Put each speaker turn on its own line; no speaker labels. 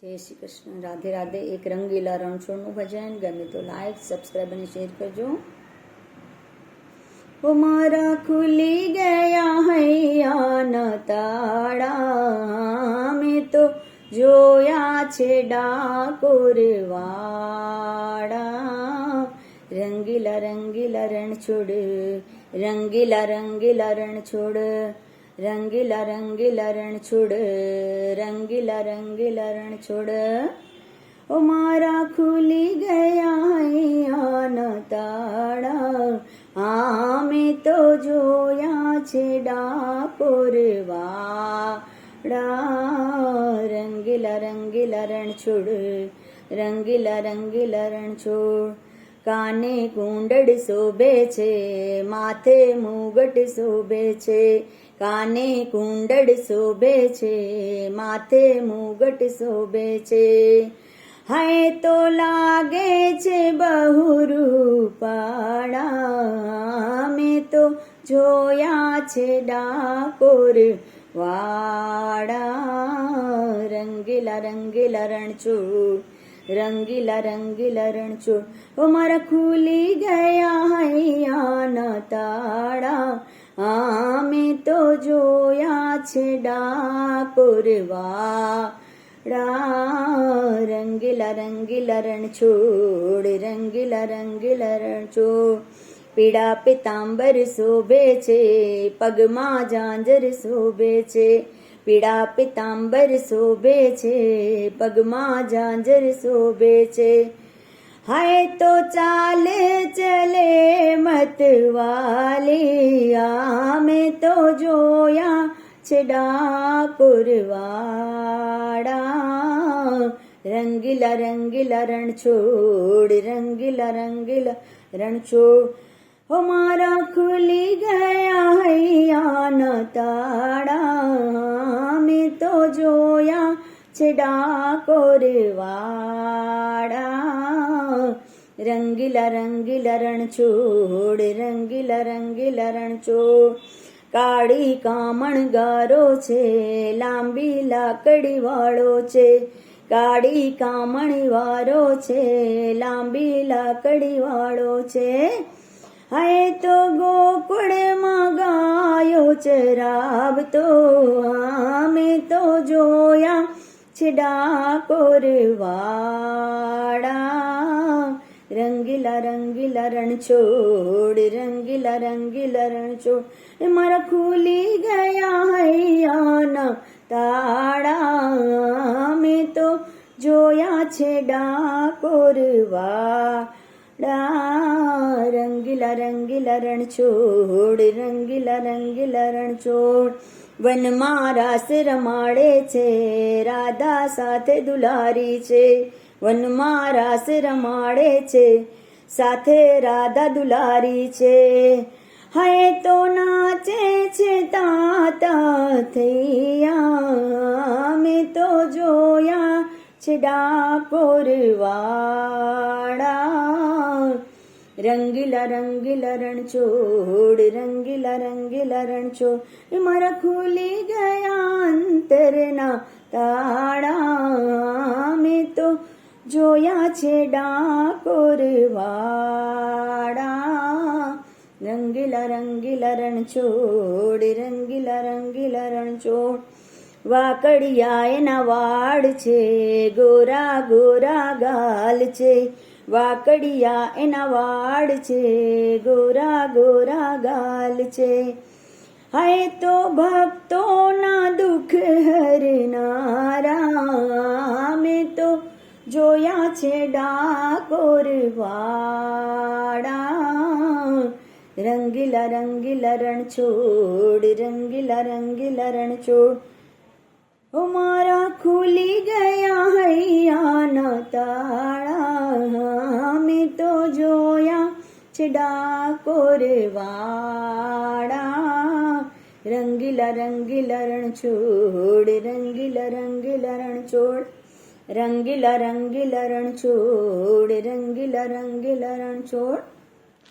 જય શ્રી કૃષ્ણ, રાધે રાધે. એક રંગીલા રણછોડનું ભજન ગમે તો લાઈક, સબસ્ક્રાઈબ અને શેર કરજો. ઓ મારા ખુલી ગયા હૈયાના તાળા, મેં તો જોયા છે ડાકોર વાળા. રંગીલા રંગીલા રણછોડ, રંગીલા રંગીલા રણછોડ, રંગીલા રંગીલા રણછોડ, રંગીલા રંગીલા રણછોડ. ઓ મારા ખુલી ગયા હૈયાના તાળા, મેં તો જોયા છે ડાકોર વાળા. રંગીલા રંગીલા રણછોડ, રંગીલા રંગીલા રણછોડ. કાને કુંડળ શોભે છે, માથે મુગટ શોભે છે. કાને કુંડળ શોભે છે, માથે મુગટ શોભે છે. હૈ તો લાગે છે બહુ રૂપાળા, મેં તો જોયા છે ડાકોર વાળા. રંગીલા રંગીલા રણછોડ, રંગીલા રંગીલા રણછોડ. ઓ મારા ખુલી ગયા હૈયાના તાળા, મેં તો જોયા છે ડાકોર વાળા. રંગીલા રંગીલા રણછોડ, રંગીલા રંગીલા રણછોડ. પીળા પિતાંબર શોભે છે, પગમાં ઝાંઝર શોભે છે. પીળા પિતાંબર શોભે છે, પગમાં ઝાંઝર શોભે છે. હાય તો ચાલે ચલે મતવાલી, મેં તો જોયા છે ડાકોર વાળા. રંગીલા રંગીલા રણછોડ, રંગીલા રંગીલા રણછોડ. ઓ મારા ખુલી ગયા હૈયાના તાળા, મેં તો જોયા છે ડાકોર વાળા. રંગીલા રંગીલા રણછોડ, રંગીલા રંગીલા રણછોડ. કાળી કામણ ગારો છે, લાંબી લાકડી વાળો છે. કાળી કામણી વાળો છે, લાંબી લાકડી વાળો છે. હૈ તો ગોકુળમાં ગાયો ચરાવતો, મેં તો જોયા છે ડાકોર વાળા. રંગીલા રંગીલા રણછોડ, રંગીલા રંગીલા રણછોડ. મારા ખુલી ગયા હૈયાના તાળા, મેં તો જોયા છે ડાકોર વાળા. રંગીલા રંગીલા રણછોડ, રંગીલા રંગીલા રણછોડ. વનમાં રાસ રમાડે છે, રાધા સાથે દુલારી છે. વનમાં રાસ રમાડે છે, સાથે રાધા દુલારી છે. હૈ તો નાચે છે તાતા થૈયા, મેં તો જોયા છે ડાકોર વાળા. રંગીલા રંગીલા રણછોડ, રંગીલા રંગીલા રણછોડ. મારા ખુલી ગયા અંતરના તાળા, મેં તો જોયા છે ડાકોર વાળા. રંગીલા રંગીલા રણછોડ, રંગીલા રંગીલા રણછોડ. વાકડિયા એના વાળ છે, ગોરા ગોરા ગાલ છે. વાકડિયા એના વાળ છે, ગોરા ગોરા ગાલ છે. હૈ તો ભક્તોના દુઃખ હરનારા, મેં તો જોયા છે ડાકોર વાળા. રંગીલા રંગીલા રણછોડ, રંગીલા રંગીલા રણછોડ. ઓ મારા ખુલી ગયા હૈયાના તાળા, મેં તો જોયા છે ડાકોર વાળા. રંગીલા રંગીલા રણછોડ, રંગીલા રંગીલા રણછોડ. રંગીલા રંગીલા રણછોડ, રંગીલા રંગીલા રણછોડ.